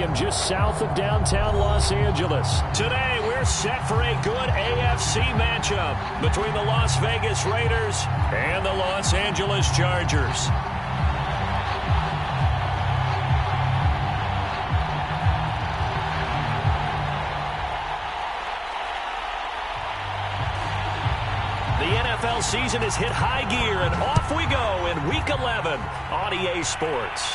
Stadium just south of downtown Los Angeles. Today, we're set for a good AFC matchup between the Las Vegas Raiders and the Los Angeles Chargers. The NFL season has hit high gear, and off we go in Week 11 on EA Sports.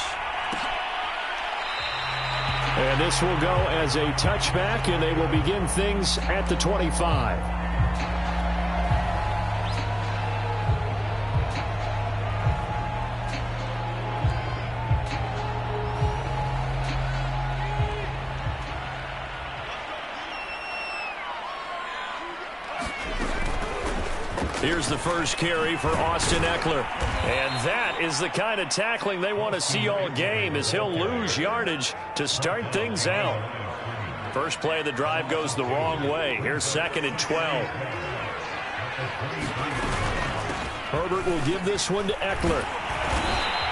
And this will go as a touchback, and they will begin things at the 25. Here's the first carry for Austin Eckler. And that is the kind of tackling they want to see all game, as he'll lose yardage to start things out. First play of the drive goes the wrong way. Here's 2nd and 12. Herbert will give this one to Eckler.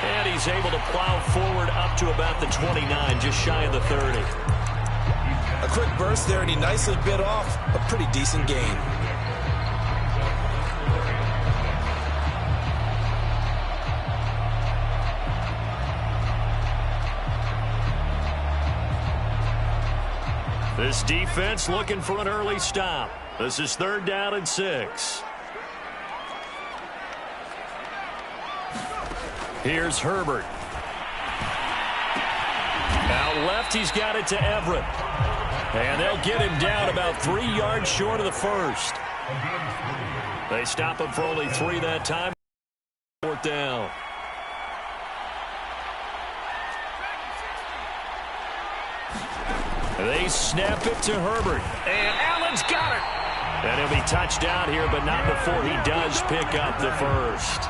And he's able to plow forward up to about the 29, just shy of the 30. A quick burst there, and he nicely bit off a pretty decent gain. This defense looking for an early stop. This is 3rd down and 6. Here's Herbert. Out left, he's got it to Everett. And they'll get him down about 3 yards short of the first. They stop him for only 3 that time. 4th down. They snap it to Herbert. And Allen's got it. And he'll be touched down here, but not before he does pick up the first.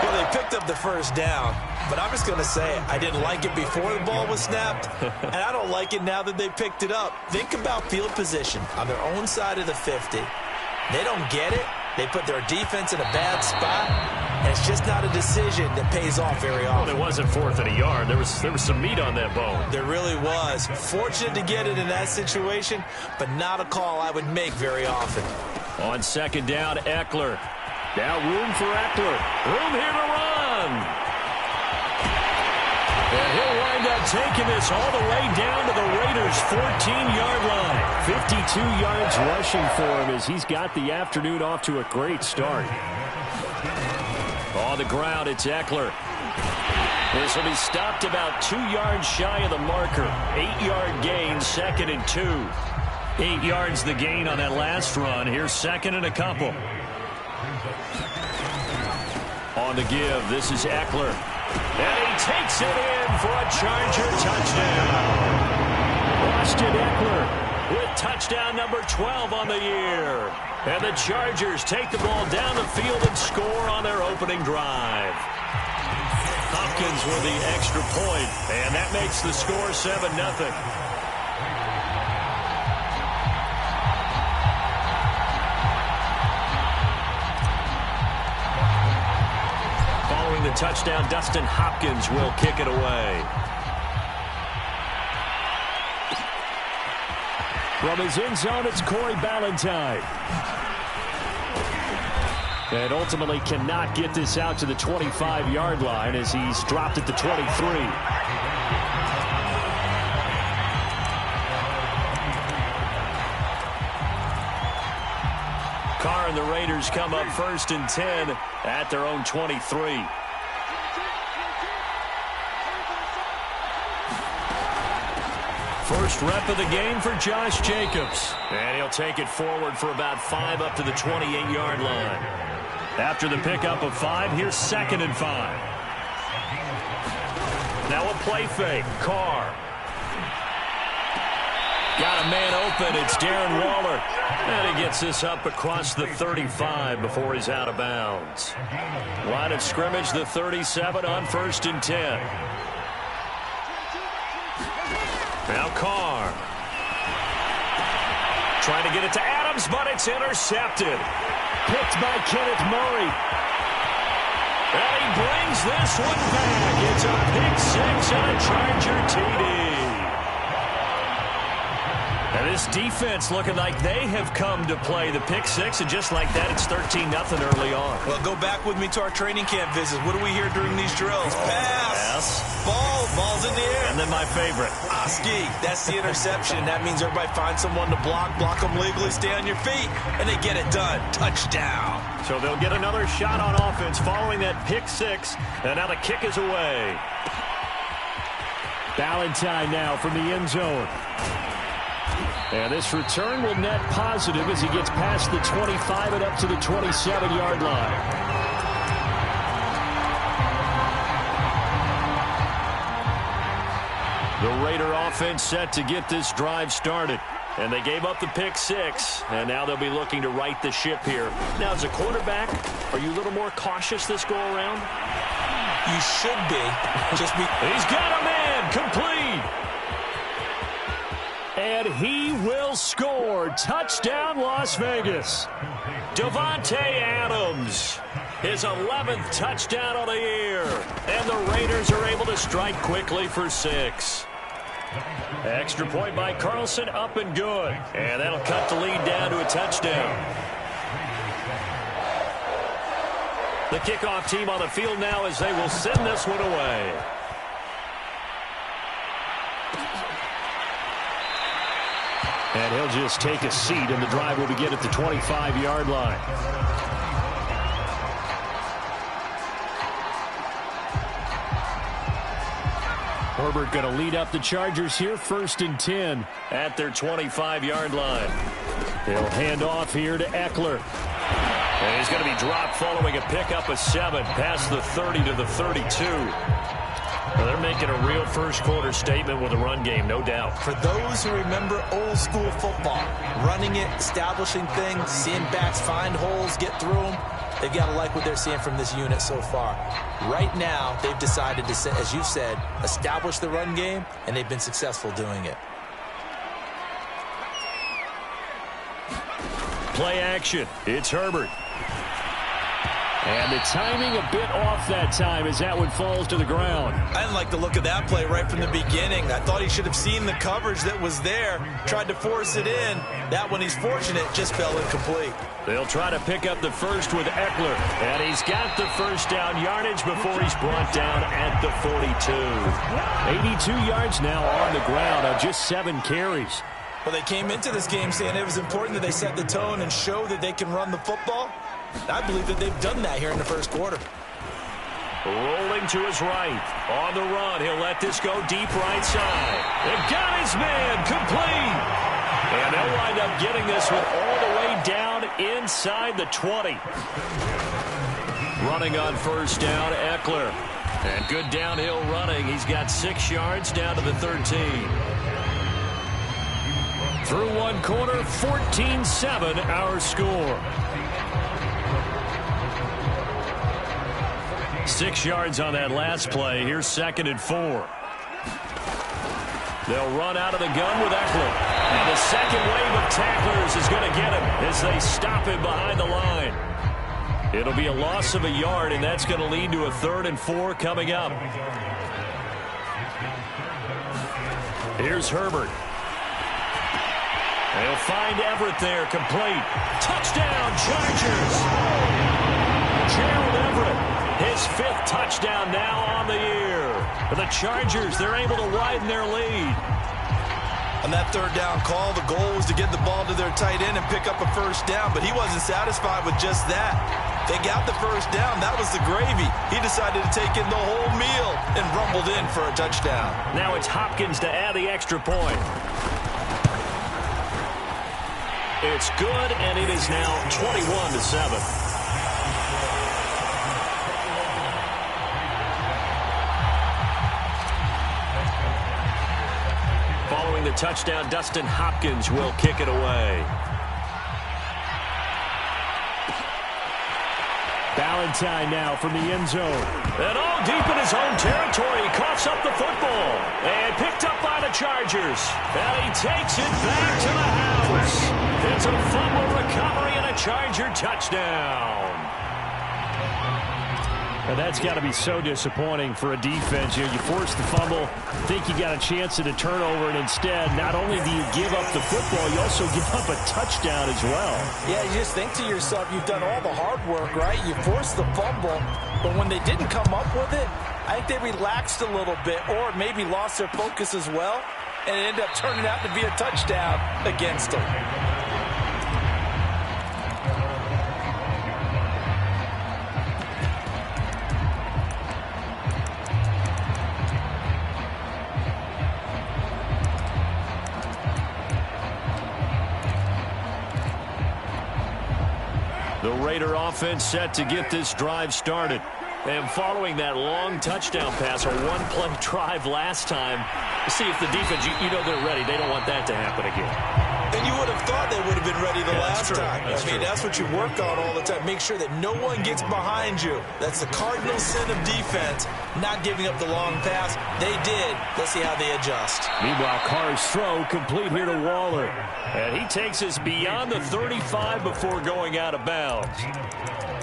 Well, they picked up the first down, but I'm just going to say I didn't like it before the ball was snapped, and I don't like it now that they picked it up. Think about field position on their own side of the 50. They don't get it. They put their defense in a bad spot, and it's just not a decision that pays off very often. Well, it wasn't 4th and a yard. There was some meat on that bone. There really was. Fortunate to get it in that situation, but not a call I would make very often. On 2nd down, Eckler. Now room for Eckler. Room here to run. And he'll wind up taking this all the way down to the Raiders' 14-yard line. 52 yards rushing for him as he's got the afternoon off to a great start. On the ground, it's Eckler. This will be stopped about 2 yards shy of the marker. 8-yard gain, 2nd and 2. 8 yards the gain on that last run. Here's 2nd and a couple. On the give, this is Eckler. And he takes it in for a Charger touchdown. Austin Eckler with touchdown number 12 on the year. And the Chargers take the ball down the field and score on their opening drive. Hopkins with the extra point, and that makes the score 7-0. Following the touchdown, Dustin Hopkins will kick it away. From his end zone, it's Corey Ballantyne. And ultimately cannot get this out to the 25-yard line as he's dropped at the 23. Carr and the Raiders come up 1st and 10 at their own 23. First rep of the game for Josh Jacobs. And he'll take it forward for about 5 up to the 28-yard line. After the pickup of 5, here's 2nd and 5. Now a play fake. Carr. Got a man open. It's Darren Waller. And he gets this up across the 35 before he's out of bounds. Line of scrimmage, the 37 on 1st and 10. Now Carr. Trying to get it to Adams, but it's intercepted. Picked by Kenneth Murray. And he brings this one back. It's a pick 6 and a Charger TD. This defense looking like they have come to play. The pick six, and just like that, it's 13-0 early on. Well, go back with me to our training camp visits. What do we hear during these drills? Pass. Ball's in the air. And then my favorite. Oski, that's the interception. That means everybody finds someone to block them legally, stay on your feet, and they get it done. Touchdown. So they'll get another shot on offense following that pick six, and now the kick is away. Valentine now from the end zone. And this return will net positive as he gets past the 25 and up to the 27-yard line. The Raider offense set to get this drive started. And they gave up the pick six, and now they'll be looking to right the ship here. Now, as a quarterback, are you a little more cautious this go-around? You should be. He's got a man complete. And he will score. Touchdown, Las Vegas. Davante Adams, his 11th touchdown of the year. And the Raiders are able to strike quickly for 6. Extra point by Carlson, up and good. And that'll cut the lead down to a touchdown. The kickoff team on the field now as they will send this one away. And he'll just take a seat, and the drive will begin at the 25-yard line. Herbert going to lead up the Chargers here, 1st and 10 at their 25-yard line. He'll hand off here to Eckler. And he's going to be dropped following a pickup of 7 past the 30 to the 32. Well, they're making a real first-quarter statement with a run game, no doubt. For those who remember old-school football, running it, establishing things, seeing backs find holes, get through them, they've got to like what they're seeing from this unit so far. Right now, they've decided to, as you said, establish the run game, and they've been successful doing it. Play action. It's Herbert. And the timing a bit off that time as that one falls to the ground. I didn't like the look of that play right from the beginning. I thought he should have seen the coverage that was there, tried to force it in. That one, he's fortunate, just fell incomplete. They'll try to pick up the first with Eckler. And he's got the first down yardage before he's brought down at the 42. 82 yards now on the ground on just 7 carries. Well, they came into this game saying it was important that they set the tone and show that they can run the football. I believe that they've done that here in the first quarter. Rolling to his right. On the run, he'll let this go deep right side. They've got his man complete. And they'll wind up getting this one all the way down inside the 20. Running on first down, Eckler. And good downhill running. He's got 6 yards down to the 13. Through one quarter, 14-7 our score. 6 yards on that last play. Here's 2nd and 4. They'll run out of the gun with Eckler. And the second wave of tacklers is going to get him as they stop him behind the line. It'll be a loss of a yard, and that's going to lead to a 3rd and 4 coming up. Here's Herbert. They'll find Everett there, complete. Touchdown, Chargers! Gerald Everett. His 5th touchdown now on the year. For the Chargers, they're able to widen their lead. On that 3rd down call, the goal was to get the ball to their tight end and pick up a first down, but he wasn't satisfied with just that. They got the first down. That was the gravy. He decided to take in the whole meal and rumbled in for a touchdown. Now it's Hopkins to add the extra point. It's good, and it is now 21-7. Following the touchdown, Dustin Hopkins will kick it away. Valentine now from the end zone. And all deep in his own territory, he coughs up the football. And picked up by the Chargers. And he takes it back to the house. It's a fumble recovery and a Charger touchdown. And that's got to be so disappointing for a defense. You force the fumble, think you got a chance at a turnover, and instead, not only do you give up the football, you also give up a touchdown as well. Yeah, you just think to yourself, you've done all the hard work, right? You forced the fumble, but when they didn't come up with it, I think they relaxed a little bit or maybe lost their focus as well, and it ended up turning out to be a touchdown against them. The Raider offense set to get this drive started. And following that long touchdown pass, a one-play drive last time, see if the defense, you know they're ready. They don't want that to happen again. And you would have thought they would have been ready the last time. That's what you work on all the time. Make sure that no one gets behind you. That's the cardinal sin of defense, not giving up the long pass. They did. Let's see how they adjust. Meanwhile, Carr's throw complete here to Waller. And he takes us beyond the 35 before going out of bounds.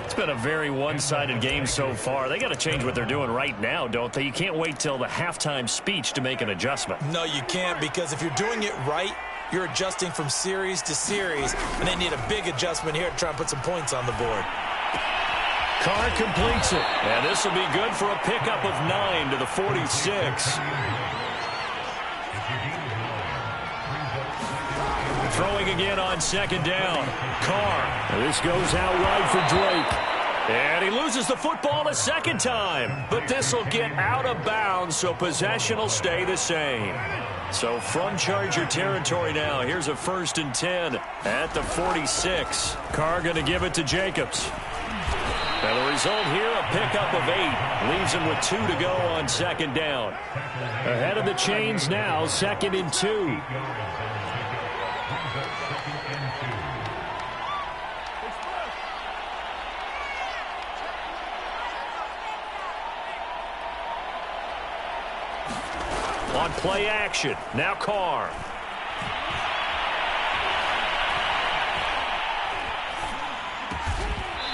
It's been a very one-sided game so far. They got to change what they're doing right now, don't they? You can't wait till the halftime speech to make an adjustment. No, you can't, because if you're doing it right, you're adjusting from series to series, and they need a big adjustment here to try and put some points on the board. Carr completes it. And this will be good for a pickup of 9 to the 46. Throwing again on second down. Carr. This goes out wide for Drake. And he loses the football a second time. But this will get out of bounds, so possession will stay the same. So from Charger territory now, here's a 1st and 10 at the 46. Carr going to give it to Jacobs. And the result here, a pickup of 8. Leaves him with 2 to go on second down. Ahead of the chains now, 2nd and 2. On play action, now Carr.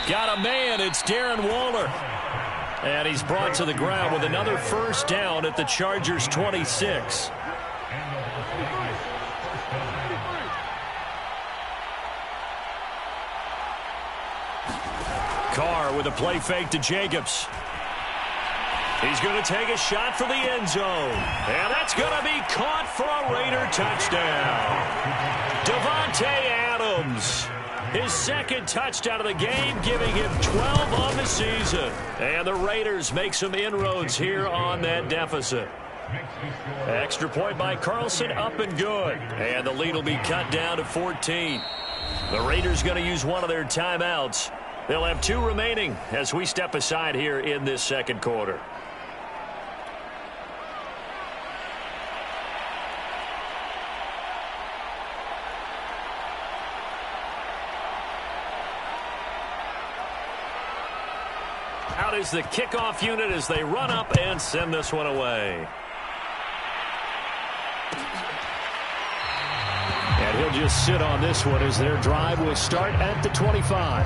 Got a man, it's Darren Waller. And he's brought to the ground with another 1st down at the Chargers' 26. Carr with a play fake to Jacobs. He's going to take a shot for the end zone. And that's going to be caught for a Raider touchdown. Davante Adams. His 2nd touchdown of the game, giving him 12 on the season. And the Raiders make some inroads here on that deficit. Extra point by Carlson, up and good. And the lead will be cut down to 14. The Raiders going to use one of their timeouts. They'll have 2 remaining as we step aside here in this 2nd quarter. Out is the kickoff unit as they run up and send this one away. And he'll just sit on this one as their drive will start at the 25.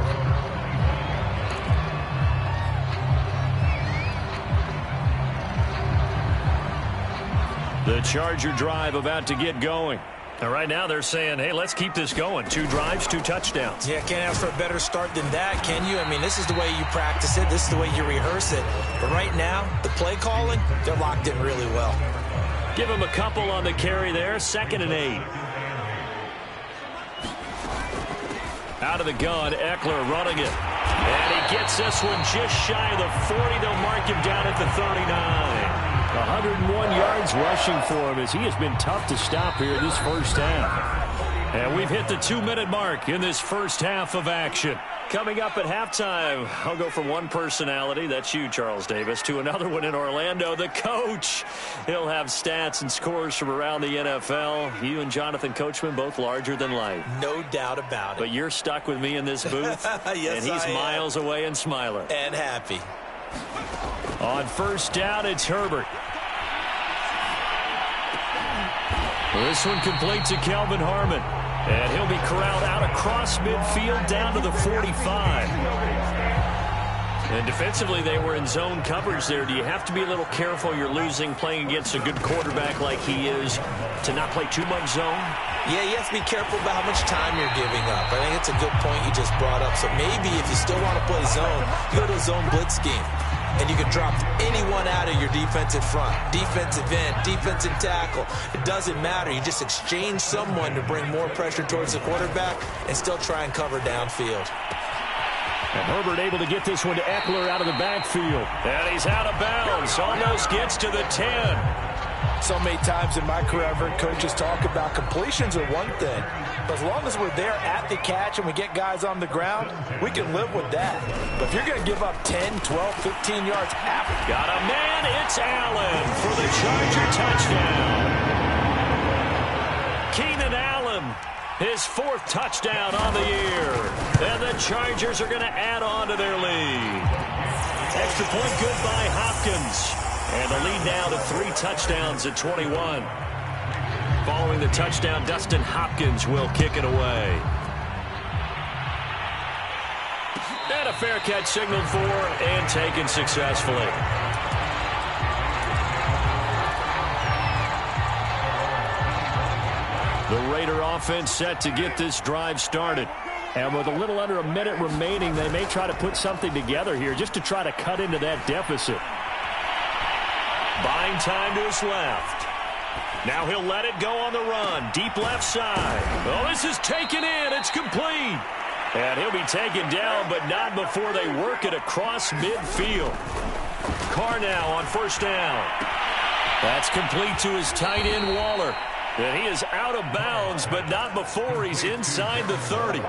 The Charger drive about to get going. And right now they're saying, hey, let's keep this going. 2 drives, 2 touchdowns. Yeah, can't ask for a better start than that, can you? I mean, this is the way you practice it. This is the way you rehearse it. But right now, the play calling, they're locked in really well. Give him a couple on the carry there. 2nd and 8. Out of the gun, Eckler running it. And he gets this one just shy of the 40. They'll mark him down at the 39. 101 yards rushing for him as he has been tough to stop here this first half. And we've hit the 2-minute mark in this first half of action. Coming up at halftime, I'll go from one personality, that's you, Charles Davis, to another one in Orlando, the coach. He'll have stats and scores from around the NFL. You and Jonathan Coachman, both larger than life. No doubt about it. But you're stuck with me in this booth. Yes, and he's miles away and smiling. And happy. On 1st down, it's Herbert. This one complete to Kelvin Harmon. And he'll be corralled out across midfield down to the 45. And defensively, they were in zone coverage there. Do you have to be a little careful? You're losing playing against a good quarterback like he is to not play too much zone? Yeah, you have to be careful about how much time you're giving up. I think it's a good point you just brought up. So maybe if you still want to play zone, you go to a zone blitz scheme. And you can drop anyone out of your defensive front, defensive end, defensive tackle. It doesn't matter. You just exchange someone to bring more pressure towards the quarterback and still try and cover downfield. And Herbert able to get this one to Eckler out of the backfield. And he's out of bounds. Almost gets to the 10. So many times in my career, I've heard coaches talk about completions are one thing. But as long as we're there at the catch and we get guys on the ground, we can live with that. But if you're going to give up 10, 12, 15 yards after. Got a man. It's Allen for the Charger touchdown. Keenan Allen, his 4th touchdown on the year. And the Chargers are going to add on to their lead. Extra point good by Hopkins. And the lead now to 3 touchdowns at 21. Following the touchdown, Dustin Hopkins will kick it away. And a fair catch signaled for and taken successfully. The Raider offense set to get this drive started. And with a little under a minute remaining, they may try to put something together here just to try to cut into that deficit. Buying time to his left. Now he'll let it go on the run. Deep left side. Oh, this is taken in. It's complete. And he'll be taken down, but not before they work it across midfield. Carr now on 1st down. That's complete to his tight end, Waller. And he is out of bounds, but not before he's inside the 30.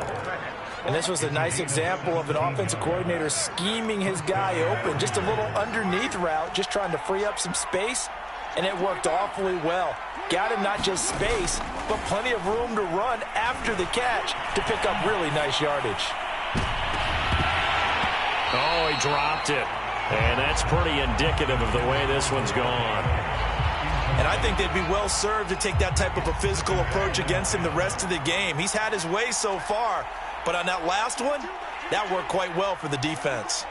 And this was a nice example of an offensive coordinator scheming his guy open. Just a little underneath route, just trying to free up some space, and it worked awfully well. Got him not just space, but plenty of room to run after the catch to pick up really nice yardage. Oh, he dropped it. And that's pretty indicative of the way this one's gone. And I think they'd be well served to take that type of a physical approach against him the rest of the game. He's had his way so far. But on that last one, that worked quite well for the defense.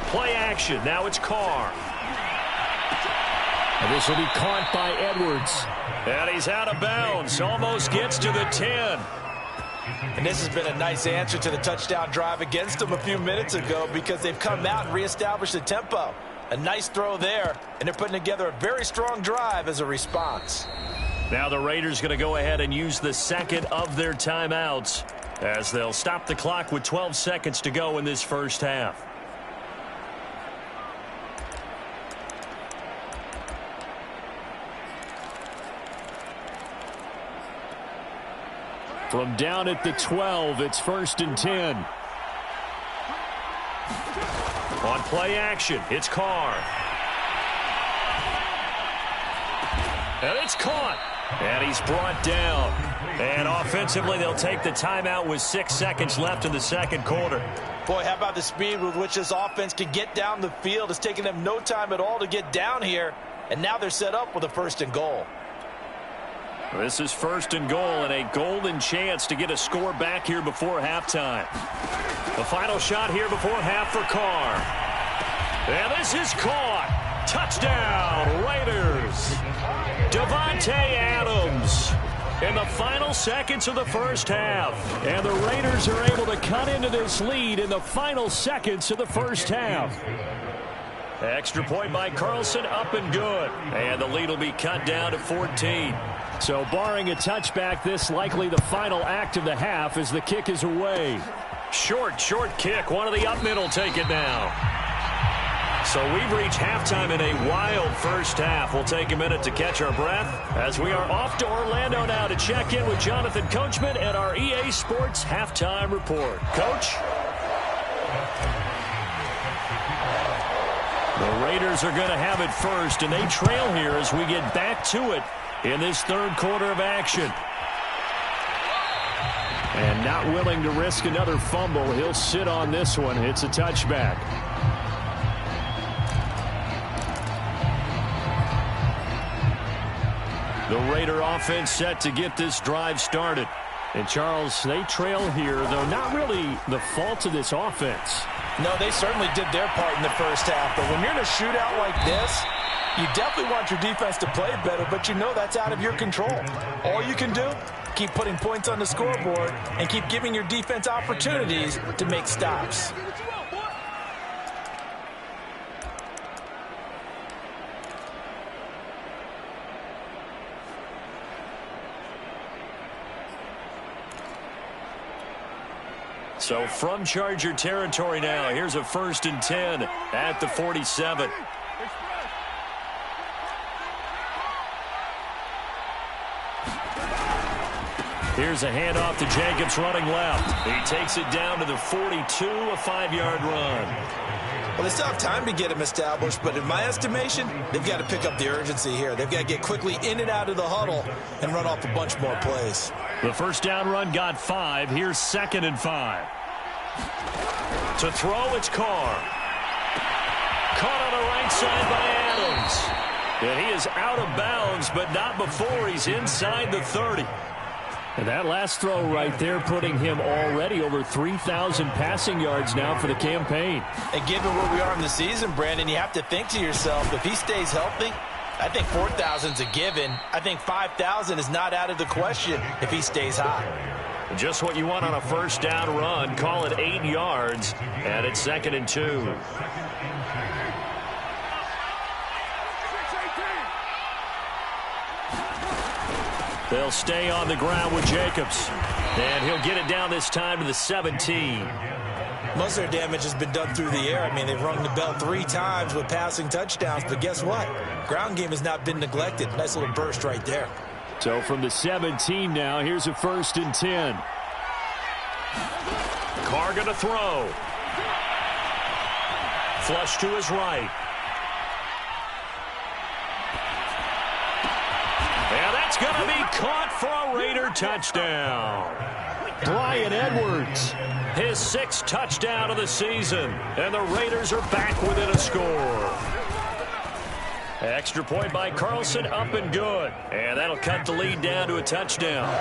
Play action. Now it's Carr. And this will be caught by Edwards. And he's out of bounds. Almost gets to the 10. And this has been a nice answer to the touchdown drive against them a few minutes ago because they've come out and reestablished the tempo. A nice throw there, and they're putting together a very strong drive as a response. Now the Raiders going to go ahead and use the 2nd of their timeouts as they'll stop the clock with 12 seconds to go in this first half. From down at the 12, it's 1st and 10. On play action, it's Carr. And it's caught. And he's brought down. And offensively, they'll take the timeout with 6 seconds left in the 2nd quarter. Boy, how about the speed with which this offense can get down the field? It's taken them no time at all to get down here. And now they're set up with a 1st and goal. This is 1st and goal and a golden chance to get a score back here before halftime. The final shot here before half for Carr. And this is caught. Touchdown, Raiders. Davante Adams in the final seconds of the first half. And the Raiders are able to cut into this lead in the final seconds of the first half. Extra point by Carlson, up and good. And the lead will be cut down to 14. So barring a touchback, this likely the final act of the half as the kick is away. Short kick. One of the up middle take it now. So we've reached halftime in a wild first half. We'll take a minute to catch our breath as we are off to Orlando now to check in with Jonathan Coachman and our EA Sports Halftime Report. Coach? The Raiders are going to have it first, and they trail here as we get back to it in this 3rd quarter of action. And not willing to risk another fumble, he'll sit on this one. It's a touchback. The Raider offense set to get this drive started. And, Charles, they trail here, though not really the fault of this offense. No, they certainly did their part in the first half. But when you're in a shootout like this, you definitely want your defense to play better, but you know that's out of your control. All you can do, keep putting points on the scoreboard and keep giving your defense opportunities to make stops. So from Charger territory now, here's a 1st and 10 at the 47. Here's a handoff to Jacobs running left. He takes it down to the 42, a 5-yard run. Well, they still have time to get him established, but in my estimation, they've got to pick up the urgency here. They've got to get quickly in and out of the huddle and run off a bunch more plays. The first down run got 5. Here's 2nd and 5. To throw, it's Carr. Caught on the right side by Adams. And he is out of bounds, but not before he's inside the 30. And that last throw right there putting him already over 3,000 passing yards now for the campaign. And given where we are in the season, Brandon, you have to think to yourself, if he stays healthy, I think 4,000's a given. I think 5,000 is not out of the question if he stays hot. Just what you want on a first down run. Call it 8 yards, and it's 2nd and 2. They'll stay on the ground with Jacobs. And he'll get it down this time to the 17. Most of their damage has been done through the air. I mean, they've rung the bell 3 times with passing touchdowns, but guess what? Ground game has not been neglected. Nice little burst right there. So from the 17 now, here's a 1st and 10. Carr going to throw. Flush to his right. And that's going to be caught for a Raider touchdown. Bryan Edwards. His 6th touchdown of the season. And the Raiders are back within a score. Extra point by Carlson, up and good. And that'll cut the lead down to a touchdown.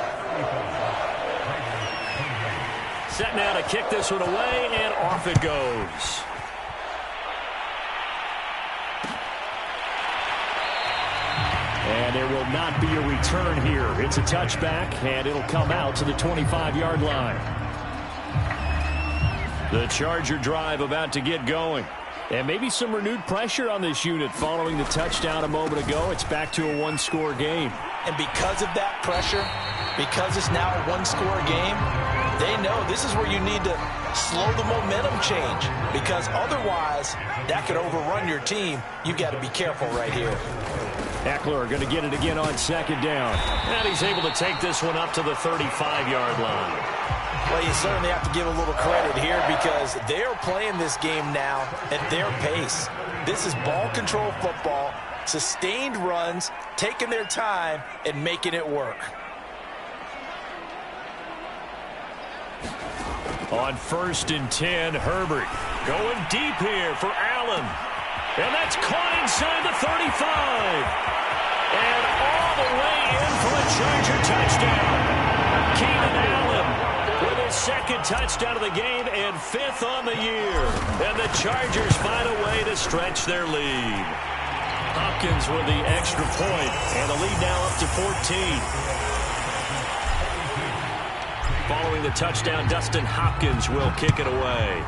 Set now to kick this one away, and off it goes. And there will not be a return here. It's a touchback, and it'll come out to the 25-yard line. The Charger drive about to get going. And maybe some renewed pressure on this unit following the touchdown a moment ago. It's back to a 1-score game. And because of that pressure, because it's now a 1-score game, they know this is where you need to slow the momentum change, because otherwise that could overrun your team. You've got to be careful right here. Eckler going to get it again on 2nd down. And he's able to take this one up to the 35-yard line. Well, you certainly have to give a little credit here because they're playing this game now at their pace. This is ball control football, sustained runs, taking their time and making it work. On 1st and 10, Herbert going deep here for Allen. And that's caught inside the 35. And all the way in for a Charger touchdown. Keenan Allen with his 2nd touchdown of the game and 5th on the year. And the Chargers find a way to stretch their lead. Hopkins with the extra point, and the lead now up to 14. Following the touchdown, Dustin Hopkins will kick it away.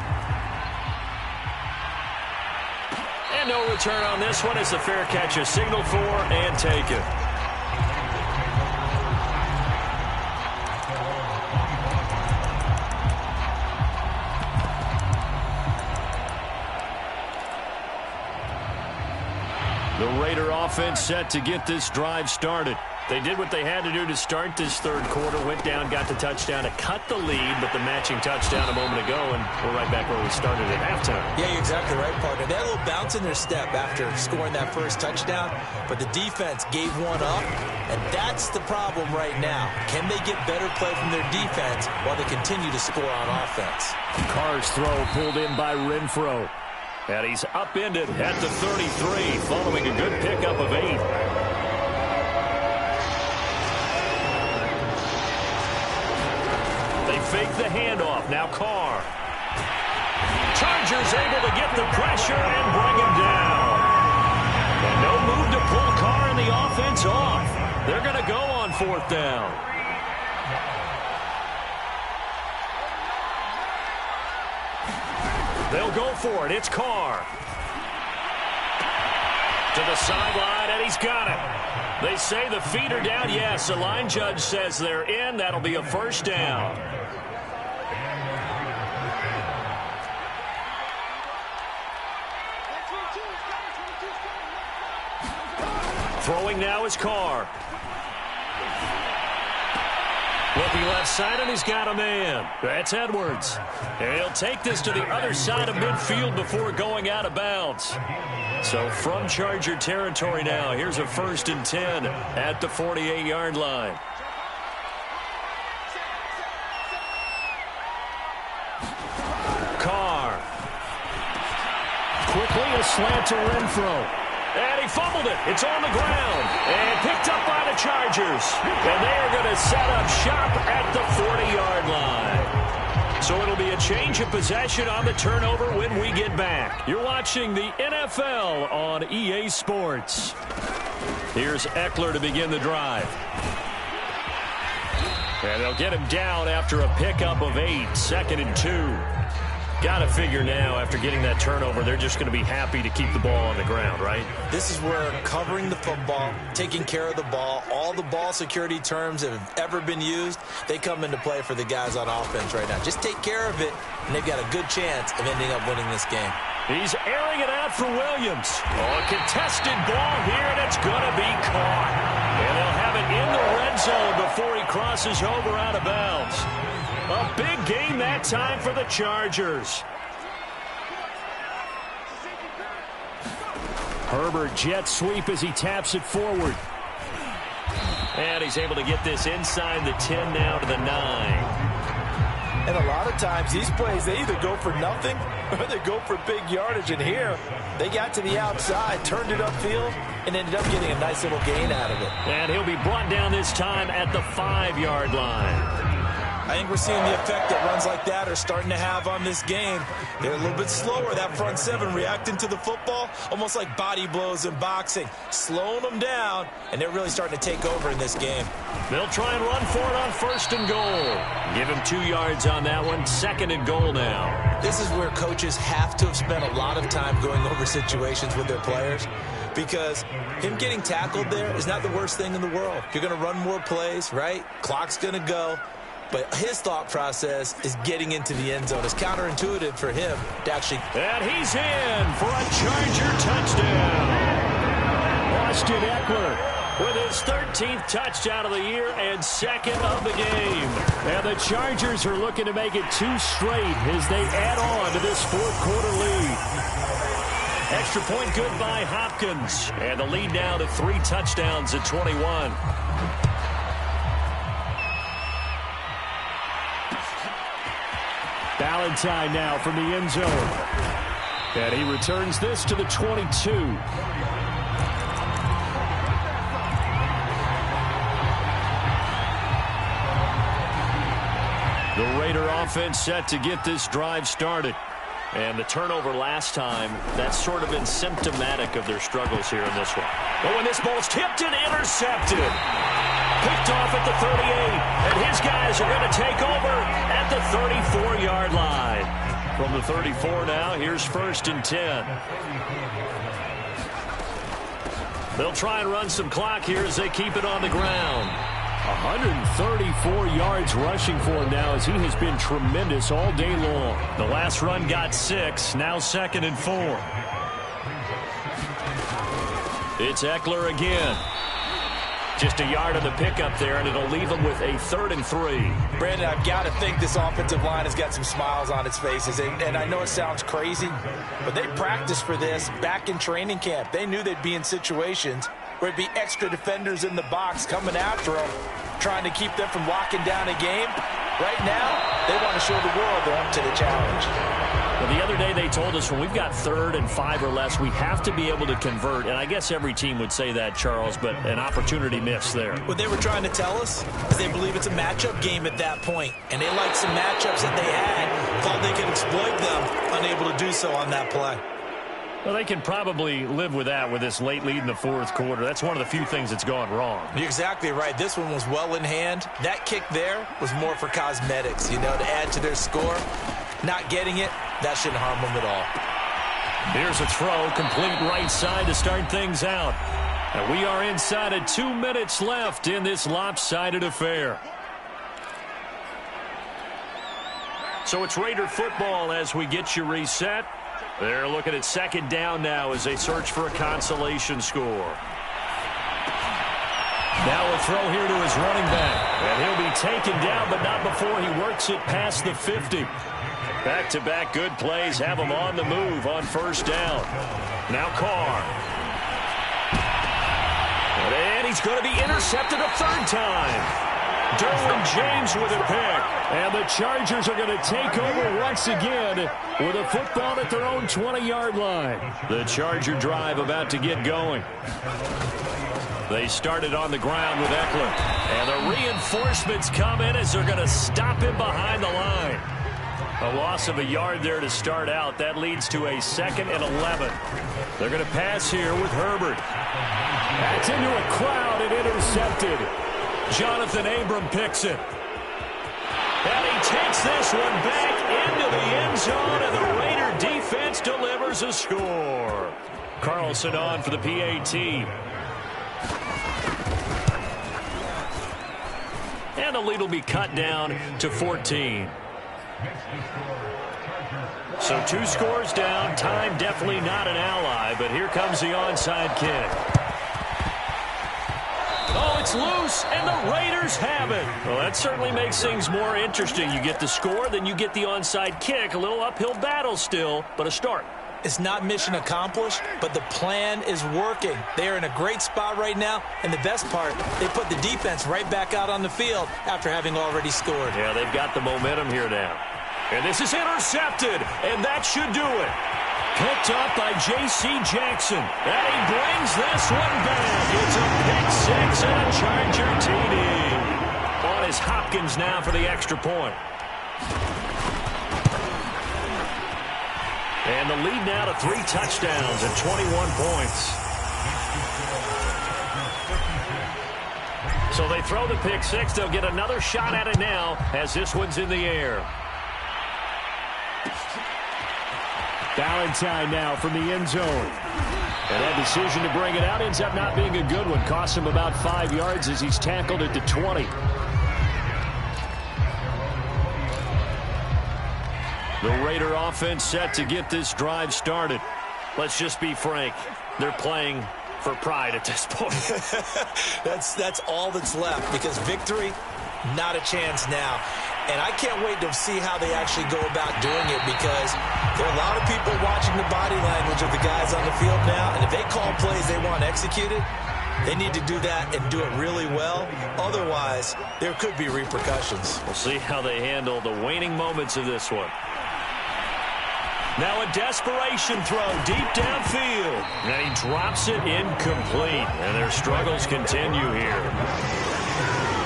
And no return on this one as the fair catch is signaled for and taken. The Raider offense set to get this drive started. They did what they had to do to start this 3rd quarter, went down, got the touchdown to cut the lead, but the matching touchdown a moment ago, and we're right back where we started at halftime. Yeah, you're exactly right, partner. They had a little bounce in their step after scoring that first touchdown, but the defense gave one up, and that's the problem right now. Can they get better play from their defense while they continue to score on offense? Carr's throw pulled in by Renfro. And he's upended at the 33, following a good pickup of 8. fake the handoff. Now Carr. Chargers able to get the pressure and bring him down. And no move to pull Carr and the offense off. They're going to go on 4th down. They'll go for it. It's Carr. To the sideline, and he's got it. They say the feet are down. Yes, the line judge says they're in. That'll be a 1st down. Throwing now is Carr. Looking left side, and he's got a man. That's Edwards. And he'll take this to the other side of midfield before going out of bounds. So from Charger territory now, here's a 1st and 10 at the 48-yard line. Carr. Quickly a slant to Renfro. And he fumbled it. It's on the ground. And picked up by the Chargers. And they are going to set up shop at the 40-yard line. So it'll be a change of possession on the turnover when we get back. You're watching the NFL on EA Sports. Here's Eckler to begin the drive. And they'll get him down after a pickup of 8. 2nd and 2. Got to figure now, after getting that turnover, they're just going to be happy to keep the ball on the ground, right? This is where covering the football, taking care of the ball, all the ball security terms that have ever been used, they come into play for the guys on offense right now. Just take care of it, and they've got a good chance of ending up winning this game. He's airing it out for Williams. Oh, a contested ball here, and it's going to be caught. And they'll have it in the red zone before he crosses over out of bounds. A big game that time for the Chargers. Herbert jet sweep as he taps it forward. And he's able to get this inside the 10 now to the 9. And a lot of times these plays, they either go for nothing or they go for big yardage. And here, they got to the outside, turned it upfield, and ended up getting a nice little gain out of it. And he'll be brought down this time at the 5-yard line. I think we're seeing the effect that runs like that are starting to have on this game. They're a little bit slower, that front 7, reacting to the football, almost like body blows in boxing, slowing them down, and they're really starting to take over in this game. They'll try and run for it on 1st and goal. Give him 2 yards on that one. 2nd and goal now. This is where coaches have to have spent a lot of time going over situations with their players, because him getting tackled there is not the worst thing in the world. You're going to run more plays, right? Clock's going to go. But his thought process is getting into the end zone. It's counterintuitive for him to actually... And he's in for a Charger touchdown. Austin Eckler with his 13th touchdown of the year and 2nd of the game. And the Chargers are looking to make it 2 straight as they add on to this 4th quarter lead. Extra point good by Hopkins. And the lead now to 3 touchdowns at 21. Valentine now from the end zone. And he returns this to the 22. The Raider offense set to get this drive started. And the turnover last time, that's sort of been symptomatic of their struggles here in this one. Oh, and this ball's tipped and intercepted. Picked off at the 38, and his guys are going to take over at the 34-yard line. From the 34 now, here's 1st and 10. They'll try and run some clock here as they keep it on the ground. 134 yards rushing for him now as he has been tremendous all day long. The last run got 6, now 2nd and 4. It's Eckler again. Just a yard of the pickup there, and it'll leave them with a 3rd and 3. Brandon, I've got to think this offensive line has got some smiles on its faces. And I know it sounds crazy, but they practiced for this back in training camp. They knew they'd be in situations where it'd be extra defenders in the box coming after them, trying to keep them from locking down a game. Right now, they want to show the world they're up to the challenge. Well, the other day they told us when we've got 3rd and 5 or less, we have to be able to convert. And I guess every team would say that, Charles, but an opportunity missed there. What they were trying to tell us is they believe it's a matchup game at that point. And they liked some matchups that they had, thought they could exploit them, unable to do so on that play. Well, they can probably live with that with this late lead in the 4th quarter. That's one of the few things that's gone wrong. You're exactly right. This one was well in hand. That kick there was more for cosmetics, to add to their score. Not getting it, that shouldn't harm them at all. Here's a throw, complete right side to start things out. And we are inside of 2 minutes left in this lopsided affair. So it's Raider football as we get you reset. They're looking at 2nd down now as they search for a consolation score. Now a throw here to his running back. And he'll be taken down, but not before he works it past the 50. Back-to-back good plays have him on the move on 1st down. Now Carr. And he's going to be intercepted a 3rd time. Derwin James with a pick. And the Chargers are going to take over once again with a football at their own 20-yard line. The Charger drive about to get going. They started on the ground with Eckler. And the reinforcements come in as they're going to stop him behind the line. A loss of a yard there to start out. That leads to a 2nd and 11. They're going to pass here with Herbert. That's into a crowd and intercepted. Jonathan Abram picks it. And he takes this one back into the end zone, and the Raider defense delivers a score. Carlson on for the PAT. And the lead will be cut down to 14. So 2 scores down. Time definitely not an ally, but here comes the onside kick. Oh, it's loose, and the Raiders have it. Well, that certainly makes things more interesting. You get the score, then you get the onside kick. A little uphill battle still, but a start. It's not mission accomplished, but the plan is working. They are in a great spot right now, and the best part, they put the defense right back out on the field after having already scored. Yeah, they've got the momentum here now. And this is intercepted, and that should do it. Picked up by J.C. Jackson. And he brings this one back. It's a pick 6 and a Charger TD. On is Hopkins now for the extra point. And the lead now to 3 touchdowns and 21 points. So they throw the pick 6. They'll get another shot at it now as this one's in the air. Valentine now from the end zone. And that decision to bring it out ends up not being a good one. Costs him about 5 yards as he's tackled at the 20. The Raider offense set to get this drive started. Let's just be frank. They're playing for pride at this point. That's all that's left, because victory, not a chance now. And I can't wait to see how they actually go about doing it, because there are a lot of people watching the body language of the guys on the field now, and if they call plays they want executed, they need to do that and do it really well. Otherwise, there could be repercussions. We'll see how they handle the waning moments of this one. Now a desperation throw deep downfield. And he drops it incomplete. And their struggles continue here.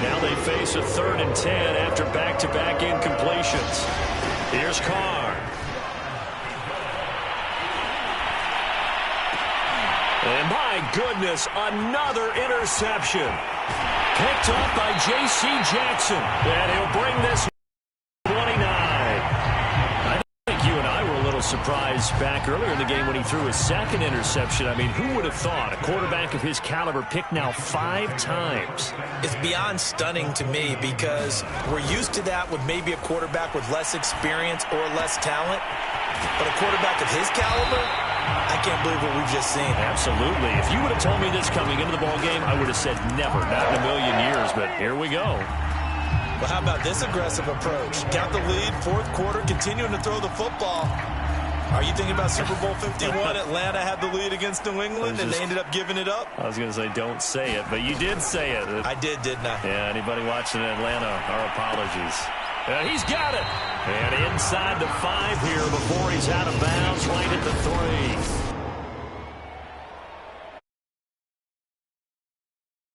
Now they face a 3rd and 10 after back-to-back incompletions. Here's Carr. And my goodness, another interception. Picked up by J.C. Jackson. And he'll bring this 29. I think you and I were a little surprised back earlier in the game when he threw his 2nd interception. I mean, who would have thought a quarterback of his caliber picked now 5 times? It's beyond stunning to me, because we're used to that with maybe a quarterback with less experience or less talent. But a quarterback of his caliber, I can't believe what we've just seen. Absolutely. If you would have told me this coming into the ballgame, I would have said never, not in a million years, but here we go. Well, how about this aggressive approach? Got the lead, 4th quarter, continuing to throw the football. Are you thinking about Super Bowl 51? Atlanta had the lead against New England, and they ended up giving it up? I was going to say don't say it, but you did say it. I did, didn't I? Yeah, anybody watching Atlanta, our apologies. He's got it. And inside the 5 here before he's out of bounds right at the 3.